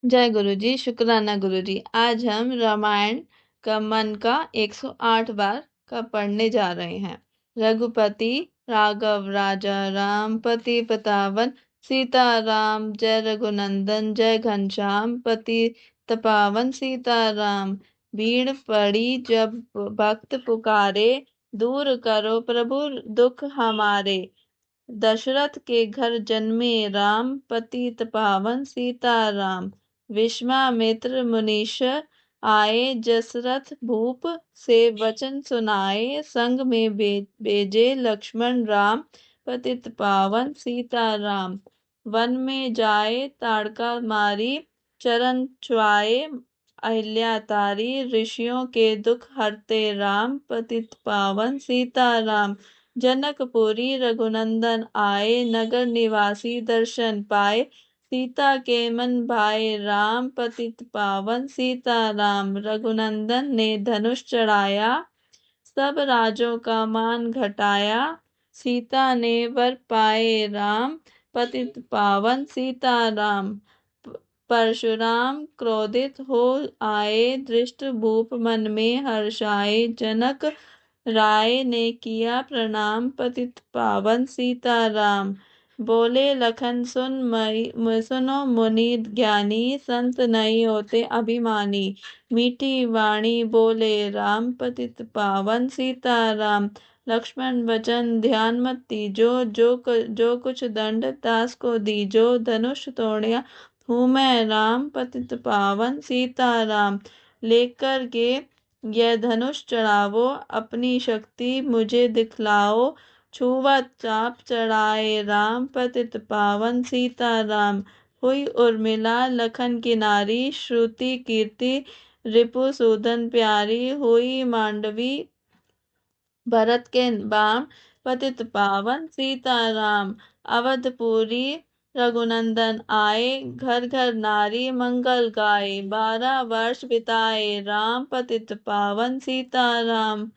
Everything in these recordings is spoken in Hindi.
जय गुरु जी, शुक्राना गुरु जी। आज हम रामायण का मन का 108 बार का पढ़ने जा रहे हैं। रघुपति राघव राजा राम पति पतावन सीता राम जय रघुनंदन जय घनश्याम पति तपावन सीता राम। भीड़ पड़ी जब भक्त पुकारे दूर करो प्रभु दुख हमारे। दशरथ के घर जन्मे राम पतित पावन सीता राम। विश्वामित्र मुनीश आए जसरथ भूप से वचन सुनाए। संग में भेजे लक्ष्मण राम पतित पावन सीता राम। वन में जाए ताड़का मारी चरण छुआए। अहिल्या तारी ऋषियों के दुख हरते राम पतित पावन सीता राम। जनकपुरी रघुनंदन आए नगर निवासी दर्शन पाए। सीता के मन भाए राम पतित पावन सीता राम। रघुनंदन ने धनुष चढ़ाया सब राजों का मान घटाया। सीता ने वर पाए राम पतित पावन सीता राम। परशुराम क्रोधित हो आए दृष्ट भूप मन में हर्षाए। जनक राय ने किया प्रणाम पतित पावन सीता राम। बोले लखन सुनो मुनि ज्ञानी संत नहीं होते अभिमानी। मीठी वाणी बोले राम पतित पावन सीता राम। लक्ष्मण वचन ध्यान मत दीजो जो कुछ दंड दास को दीजो। धनुष तोड़िया हूँ मैं राम पतित पावन सीता राम। लेकर के यह धनुष चढ़ावो अपनी शक्ति मुझे दिखलाओ। छुआ चाप चढ़ाए राम पतित पावन सीता राम। हुई उर्मिला लखन की नारी श्रुति कीर्ति रिपुसूदन प्यारी। हुई मांडवी भरत के बाम पतित पावन सीता राम। अवधपुरी रघुनंदन आए घर घर नारी मंगल गाए। 12 वर्ष बिताए राम पतित पावन सीता राम।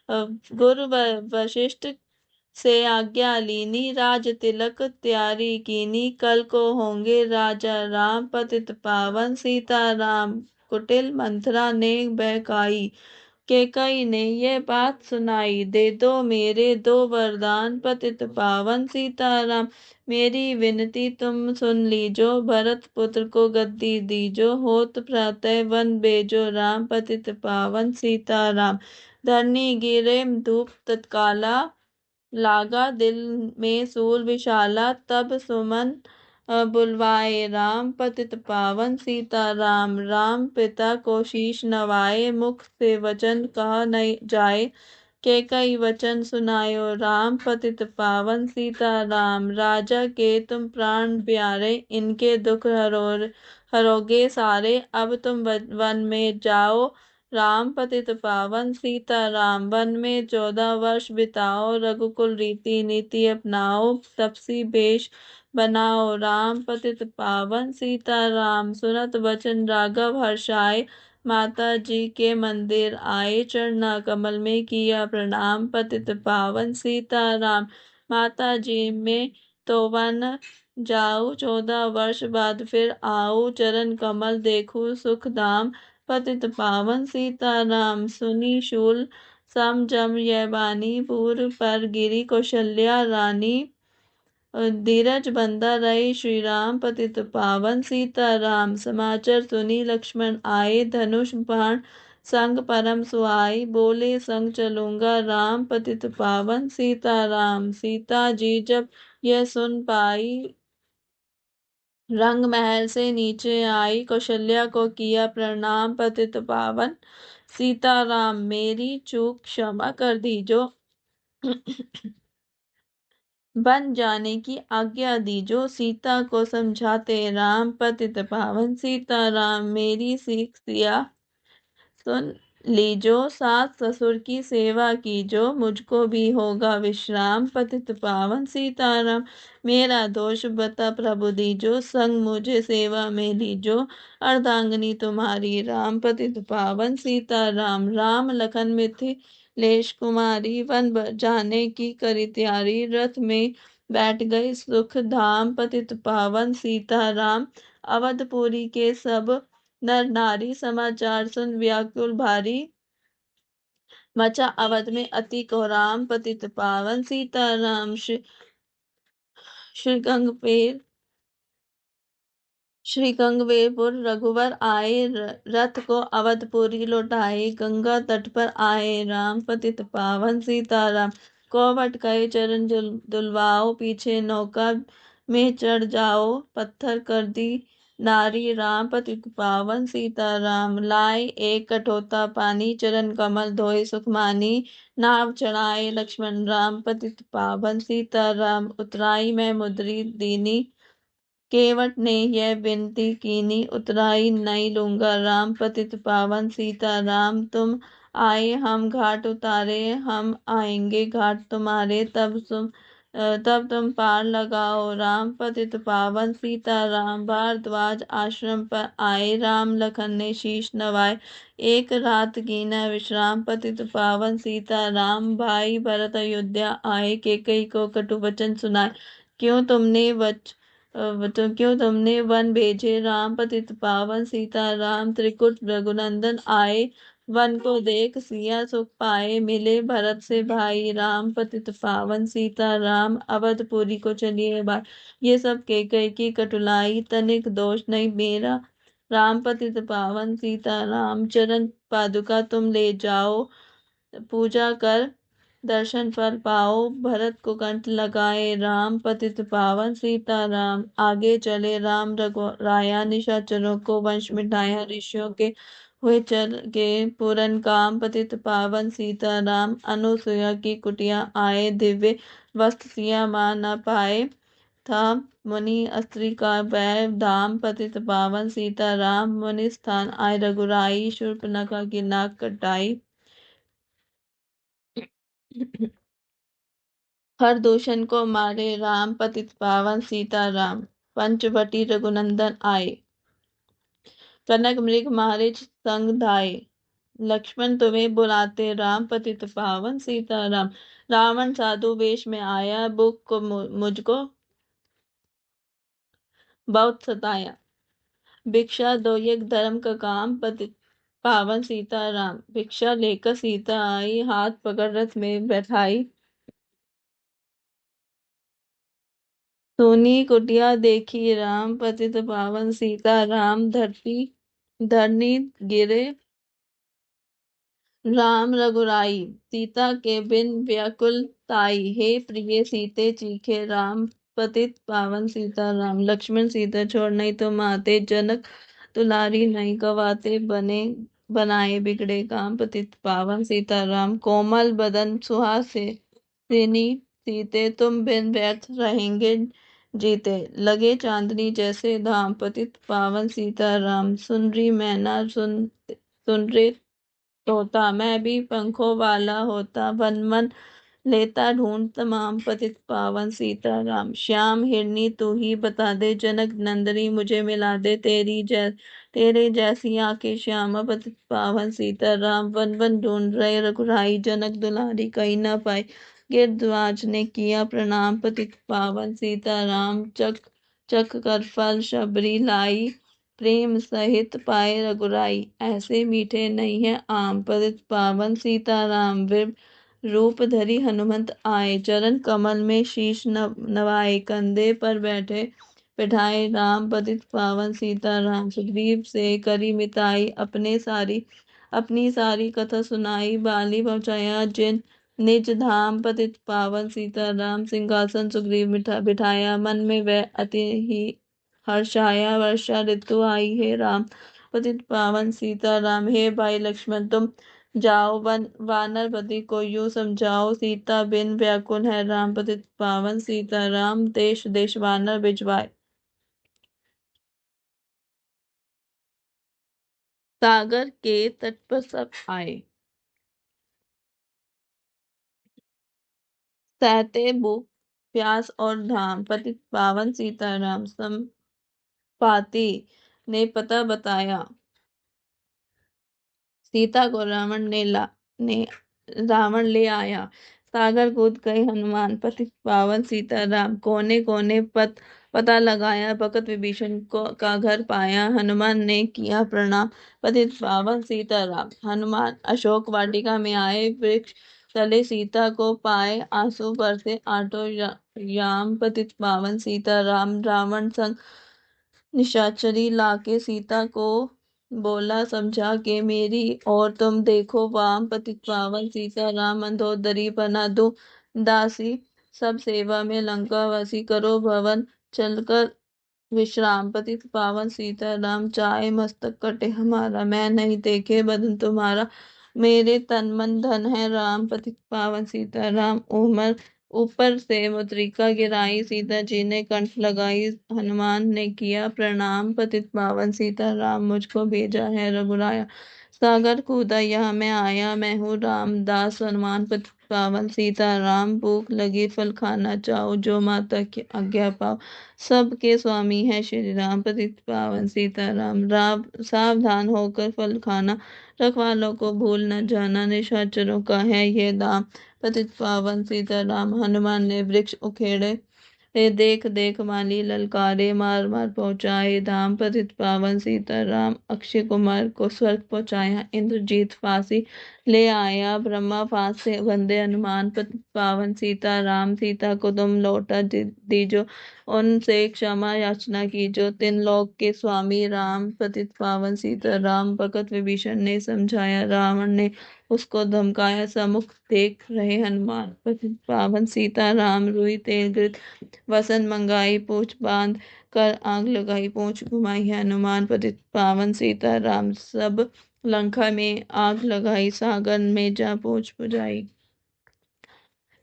गुरु वशिष्ठ से आज्ञा लीनी राज तिलक त्यारी कीनी। कल को होंगे राजा राम पतित पावन सीता राम। कुटिल मंथरा ने बहकाई कैकई ने ये बात सुनाई। दे दो मेरे दो वरदान पतित पावन सीताराम। मेरी विनती तुम सुन लीजो भरत पुत्र को गद्दी दीजो। होत प्रातः वन बेजो राम पतित पावन सीताराम। धरनी गिरे धूप तत्काला लागा दिल में सूल विशाला। तब सुमन बुलवाए राम पतित पावन सीता राम। राम पिता को शीश नवाए मुख से वचन कहा नहीं जाए। के कई वचन सुनायो राम पतित पावन सीता राम। राजा के तुम प्राण प्यारे इनके दुख हरोगे सारे। अब तुम वन में जाओ राम पतित पावन सीता राम। वन में 14 वर्ष बिताओ रघुकुल रीति नीति अपनाओ। तपसी वेश बनाओ राम पतित पावन सीता राम। सुनत वचन राघव हर्षाए माता जी के मंदिर आए। चरना कमल में किया प्रणाम पतित पावन सीता राम। माता जी में तो वन जाऊं 14 वर्ष बाद फिर आऊं। चरण कमल देखूं सुख धाम पतित पावन सीता राम। सुनी शूल सम जम यह बानी पूर्व पर गिरी कौशल्या रानी। धीरज बंदा रहे श्री राम पतित पावन सीता राम। समाचार सुनी लक्ष्मण आए धनुष बाण संग परम सुहाई। बोले संग चलूंगा राम पतित पावन सीता राम। सीता जी जब यह सुन पाई रंग महल से नीचे आई। कौशल्या को किया प्रणाम पतित पावन सीता राम। मेरी चूक क्षमा कर दीजो बन जाने की आज्ञा दीजो। सीता को समझाते राम पतित पावन सीता राम। मेरी सीख सिया सुन लीजो सास ससुर की सेवा कीजो। मुझको भी होगा विश्राम पतित पावन सीताराम। मेरा दोष बता प्रभु दीजो संग मुझे सेवा में लीजो। अर्धांगनी तुम्हारी राम पतित पावन सीताराम। राम लखन मिथिलेश कुमारी वन जाने की करी तैयारी। रथ में बैठ गई सुख धाम पतित पावन सीताराम। अवधपुरी के सब नर नारी समाचार सुन व्याकुल भारी। मचा अवध में अति कोहराम, पतित पावन सीताराम श्री गंगवेपुर रघुवर आए, रथ को अवधपुरी लौटाए। गंगा तट पर आए राम, पतित पावन सीताराम। कोवट कहे चरण दुलवाओ, पीछे नौका में चढ़ जाओ। पत्थर कर दी नारी राम, पतित पावन सीताराम। लाए एक कटोता पानी, चरण कमल धोए सुखमानी। नाव चढ़ाए लक्ष्मण राम, पतित पावन सीताराम। उतराई मैं मुद्री दीनी, केवट ने यह विनती कीनी। उतराई नहीं लूंगा राम, पतित पावन सीता राम। तुम आए हम घाट उतारे, हम आएंगे घाट तुम्हारे। तब तुम पार लगाओ राम, पतित पावन सीता राम। भारद्वाज आश्रम पर आए राम, लखन ने शीश नवाए। एक रात कीना विश्राम, पतित पावन सीता राम। भाई भरत अयोध्या आए, कैकेयी को कटु वचन सुनाए। क्यों तुमने क्यों तुमने वन भेजे राम, पतित पावन सीता राम। त्रिकुट रघुनंदन आए, वन को देख सिया सुख पाए। मिले भरत से भाई राम, पतित पावन सीता राम। अवधपुरी को चलिए बार, ये सब कैकेयी की कटुलाई। तनिक दोष नहीं मेरा राम, पतित पावन सीता राम। चरण पादुका तुम ले जाओ, पूजा कर दर्शन फल पाओ। भरत को कंठ लगाए राम, पतित पावन सीता राम। आगे चले राम रघुराया, निशाचरों को वंश मिटाया। ऋषियों के हुए चल के पूरन काम, पतित पावन सीता राम। अनुसुया की कुटिया आए, दिव्य वस्त्र सिया मां न पाए। था मुनि स्त्री का वै धाम, पतित पावन सीता राम। मुनि स्थान आए रघुराई, शूर्पणखा की नाक कटाई। हर दूषण को मारे राम, पतित पावन सीता राम। पंचवटी रघुनंदन आए, कनक मृग मारे संग धाये। लक्ष्मण तुम्हें बुलाते राम, पतित पावन सीता राम। रावण साधु वेश में आया, बुक को मुझको बहुत सताया। भिक्षा दो ये धर्म का काम, पतित पावन सीता राम। भिक्षा लेकर सीता आई, हाथ पकड़ रथ में बैठाई। सोनी कुटिया देखी राम, पतित पावन सीता राम। धरनी गिरे राम रघुराई, सीता के बिन व्याकुल ताई। हे प्रिय सीते चीखे राम, पतित पावन सीता राम। लक्ष्मण सीता छोड़ नहीं तुम आते, जनक दुलारी नहीं गवाते। बनाए बिगड़े काम, पतित पावन सीता राम। कोमल बदन सुहासिनी सीते, तुम बिन व्यर्थ रहेंगे जीते। लगे चांदनी जैसे धाम, पतित पावन सीता राम। सुन रही मैना सुन रे तोता, मैं भी पंखों वाला होता। वन मन लेता ढूंढ तमाम, पतित पावन सीता राम। श्याम हिरनी तू ही बता दे, जनक नंदनी मुझे मिला दे। तेरे जैसी आंखें श्याम, पतित पावन सीता राम। वन वन ढूंढ रहे रघुराई, जनक दुलारी कहीं न पाई। गिरध्वज ने किया प्रणाम, पतित पावन सीता राम। चक चक कर फल शबरी लाई, प्रेम सहित पाए रघुराई। ऐसे मीठे नहीं है आम, पतित पावन सीताराम। रूप धरी हनुमंत आए, चरण कमल में शीश नवाए। कंधे पर बैठाए राम, पतित पावन सीताराम। सुग्रीव से करी मिताई, अपनी सारी कथा सुनाई। बाली पहुँचाया जिन निज धाम, पतित पावन सीताराम। सिंहासन सुग्रीव बिठाया, मन में वह अति ही हर्षाया। वर्षा ऋतु आई है राम, पतित पावन सीताराम। हे भाई लक्ष्मण तुम जाओ, वानरपति को यूं समझाओ। सीता बिन व्याकुल है राम, पतित पावन सीताराम। देश देश वानर भिजवाए, सागर के तट पर सब आए। सहते भूख प्यास और धाम, पतित पावन सीताराम। संपाति ने पता बताया, सीता को ने रावण ले आया। सागर कूद गए हनुमान पतित पावन सीताराम। कोने कोने पता लगाया, भगत विभीषण को का घर पाया। हनुमान ने किया प्रणाम, पतित पावन सीताराम। हनुमान अशोक वाटिका में आए, वृक्ष तले सीता को पाए। आंसू बरसे आठों याम, पतित पावन सीताराम। रावण संग निशाचरी लाके सीता को बोला समझा के, मेरी और तुम देखो वाम, पतित पावन सीताराम। मंदोदरी बना दो दासी, सब सेवा में लंकावासी। करो भवन चलकर विश्राम, पतित पावन सीताराम। चाहे मस्तक कटे हमारा, मैं नहीं देखे बदन तुम्हारा। मेरे तन मन धन है राम, पतित पावन सीताराम। उमर ऊपर से मुद्रिका गिराई, सीता जी ने कंठ लगाई। हनुमान ने किया प्रणाम, पतित पावन सीताराम। मुझको भेजा है रघुराया, सागर कूदा यहाँ मैं आया। मैं हूँ रामदास हनुमान, पतित पावन सीताराम। भूख लगी फल खाना चाहो, जो माता की आज्ञा पाओ। सबके स्वामी है श्री राम, पतित पावन सीताराम। राम सावधान होकर फल खाना, रखवालों को भूल न जाना। निशाचरों का है ये दाम, पतित पावन सीताराम। हनुमान ने वृक्ष उखेड़े, देख देख माली ललकारे। मार मार पहुंचाए धाम, पतित पावन सीताराम। अक्षय कुमार को स्वर्ग पहुंचाया, इंद्रजीत फांसी ले आया। ब्रह्मा फांस से बंधे हनुमान, पतित पावन सीताराम। सीता को तुम लौटा दीजो, उनसे क्षमा याचना कीजो। तीन लोक के स्वामी राम, पतित पावन सीताराम। भगत विभीषण ने समझाया, रावण ने उसको धमकाया। सम्मुख देख रहे हनुमान, पतित पावन सीताराम। रुई तेल घृत वसन मंगाई, पूछ बांध कर आग लगाई। पूछ घुमाई है हनुमान, पतित पावन सीताराम। सब लंका में आग लगाई, सागर में जा पूछ बुझाई।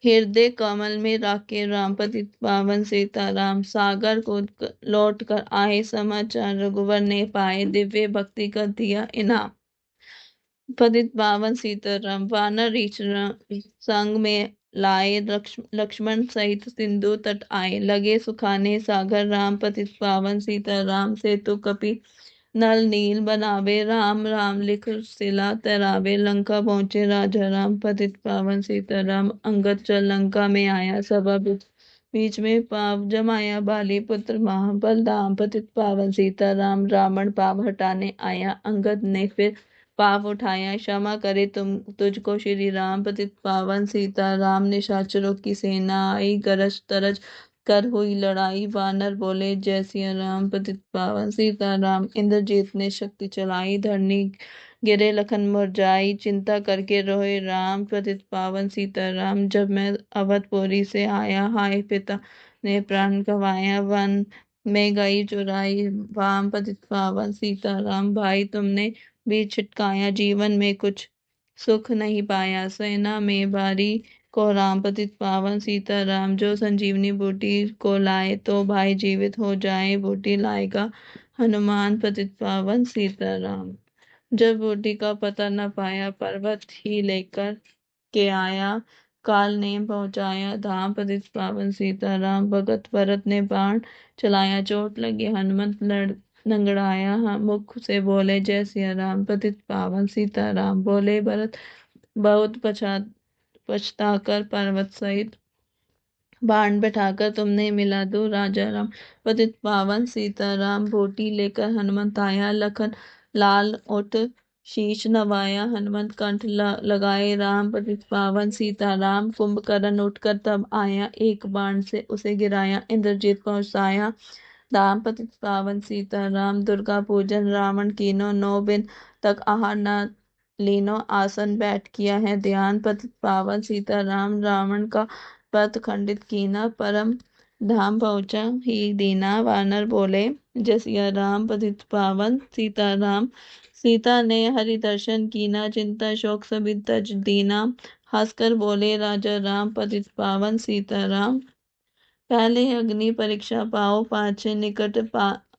हृदय कमल में राखे राम, पतित पावन सीताराम। सागर को लौट कर आए समाचार, रघुवर ने पाए। दिव्य भक्ति का दिया इनाम, पतित पावन सीताराम। वानर रीछ संग में लाए, लक्ष्मण सहित सिंधु तट आए। लगे सुखाने सागर राम, पतित पावन सीताराम। सेतु कपि नल नील बनावे, राम राम लिख शिला तरावे। लंका पहुंचे राजा राम, पतित पावन सीताराम। अंगद चल लंका में आया, सभा बीच में पाव जमाया। बाली पुत्र महाबल धाम, पतित पावन सीताराम। रावण पाव हटाने आया, अंगद ने फिर पाप उठाया। क्षमा करे तुझको श्री राम, पतित पावन सीताराम। निशाचरों की सेना आई, गरज तरज कर हुई लड़ाई। वानर बोले जय सिया राम, पतित पावन सीताराम। इंद्रजीत ने शक्ति चलाई, धरनी गिरे लखन मुरझाई। चिंता करके रोए राम, पतित पावन सीताराम। जब मैं अवधपुरी से आया, हाय पिता ने प्राण गंवाया। वन में गई चुराई वाम, पतित पावन सीताराम। भाई तुमने भी छिटकाया, जीवन में कुछ सुख नहीं पाया। सेना में बारी को राम, पतित पावन सीताराम। जो संजीवनी बूटी को लाए, तो भाई जीवित हो जाए। बूटी लाएगा हनुमान, पतित पावन सीताराम। जब बूटी का पता न पाया, पर्वत ही लेकर के आया। काल ने पहुंचाया धाम, पतित पावन सीताराम। भगत भरत ने बाण चलाया, चोट लगी हनुमंत लंगड़ाया। मुख से बोले जय सिया राम, पतित पावन सीताराम। बोले भरत बहुत पछताकर, पर्वत सहित बाण बैठाकर तुमने मिला दो राजा राम, पतित पावन सीताराम। बोटी लेकर हनुमंत आया, लखन लाल उठ शीश नवाया। हनुमंत कंठ लगाए राम, पतित पावन सीताराम। कुंभकर्ण उठकर तब आया, एक बाण से उसे गिराया। इंद्रजीत पहुंचाया धाम, पतित पावन सीताराम। दुर्गा पूजन रावण कीनो, 9 दिन तक आहार न लीनो। आसन बैठ किया है ध्यान, पतित पावन सीताराम। रावण का पथ खंडित कीना, परम धाम पहुंचा ही दीना। वानर बोले जय सिया राम, पतित पावन सीताराम। सीता ने हरि दर्शन कीना, चिंता शोक सभी तज दीना। हंसकर बोले राजा राम, पतित पावन सीताराम। पहले अग्नि परीक्षा पाओ, पाछे निकट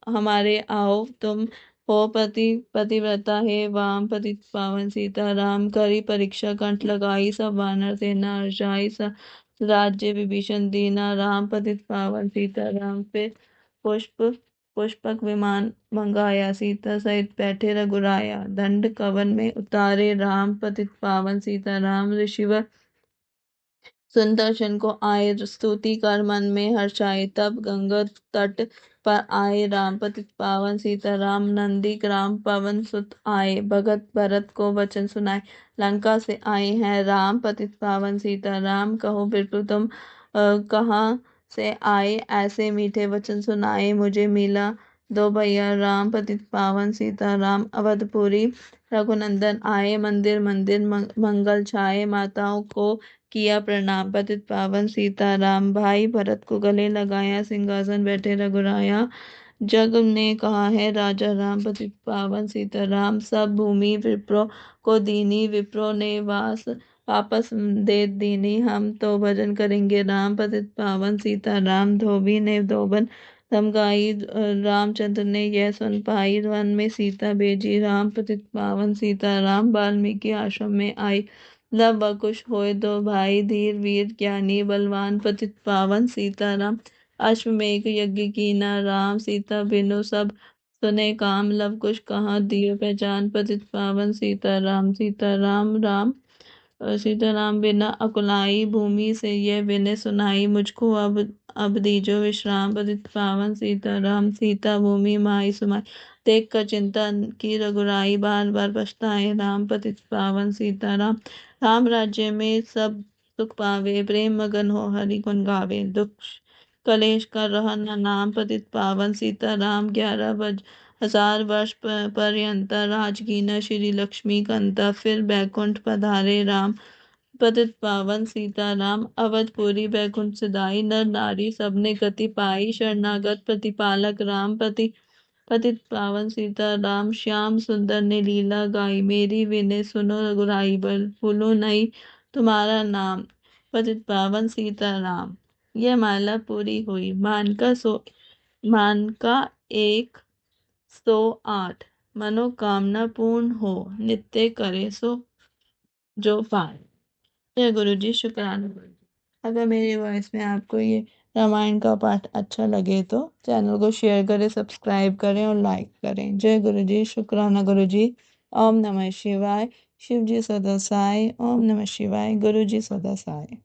हमारे आओ। तुम हो पतिव्रता है वाम, पतित पावन सीताराम। करी परीक्षा कंठ लगाई, सब वानर सेना हर्षाई। राज्य विभीषण दीना राम, पतित पावन सीताराम। फिर पुष्प पुष्पक विमान मंगाया, सीता सहित बैठे रघुराया। दंड कवन में उतारे राम, पतित पावन सीताराम। ऋषिवर सुदर्शन को आए स्तुति कर मन में हर्षाए, तब गंगा तट पर आए राम पतित पावन सीताराम, नंदी ग्राम पवन सुत आए, भगत भरत को वचन सुनाए, लंका से आए हैं राम पतित पावन सीताराम, कहो बिरपु तुम कहाँ से आए, ऐसे मीठे वचन सुनाए, मुझे मिला दो भैया राम पतित पावन सीताराम, अवधपुरी रघुनंदन आए, मंदिर मंदिर मंगल छाए, माताओं को किया प्रणाम पतित पावन सीताराम, भाई भरत को गले लगाया, सिंहासन बैठे रघुराया, जग ने कहा है राजा राम पतित पावन सीताराम, सब भूमि विप्रो को दीनी, विप्रो ने वापस दे दीनी, हम तो भजन करेंगे राम पतित पावन सीताराम, धोबी ने धोबन धमकाई, रामचंद्र ने यह सुन पाई, वन में सीता भेजी राम पतित पावन सीताराम, वाल्मीकि आश्रम में आई, लव कुश होए दो भाई, धीर वीर ज्ञानी बलवान पतित पावन सीताराम, अश्वमेघ यज्ञ कीना राम, सीता बिनु सब सुने काम, लव कुश कहाँ दियो पहचान, पतित पावन सीताराम, सीताराम राम सीताराम बिना अकुलाई, भूमि से यह विनय सुनाई, मुझको अब दीजो विश्राम, पतित पावन सीताराम, सीता भूमि माई सुमाई, देख कर चिंता की रघुराई, बार बार पछताए राम पतित पावन सीताराम, राम राज्य में सब सुख पावे, प्रेम मगन हो हरि गुण गावे, दुख कलेश कर रहा न नाम, पतित पावन सीताराम, 11,000 वर्ष पर्यंत राज कीना, श्री लक्ष्मी कंता, फिर बैकुंठ पधारे राम पतित पावन सीताराम, अवधपुरी बैकुंठ सिधाई, नर नारी सबने गति पाई, शरणागत प्रतिपालक राम पतित पावन सीताराम, श्याम सुंदर ने लीला गाई, मेरी विनय सुनो रघुराई, बल फूलो नहीं तुम्हारा नाम, पतित पावन सीताराम। यह माला पूरी हुई। मान का 108। मनोकामना पूर्ण हो, नित्य करे सो जो पाए। जय गुरु जी, शुक्राना गुरु जी। अगर मेरी वॉइस में आपको ये रामायण का पाठ अच्छा लगे तो चैनल को शेयर करें, सब्सक्राइब करें और लाइक करें। जय गुरु जी, शुक्राना गुरु जी। ओम नमः शिवाय। शिव जी सदा साई। ओम नमः शिवाय। गुरु जी सदा साई।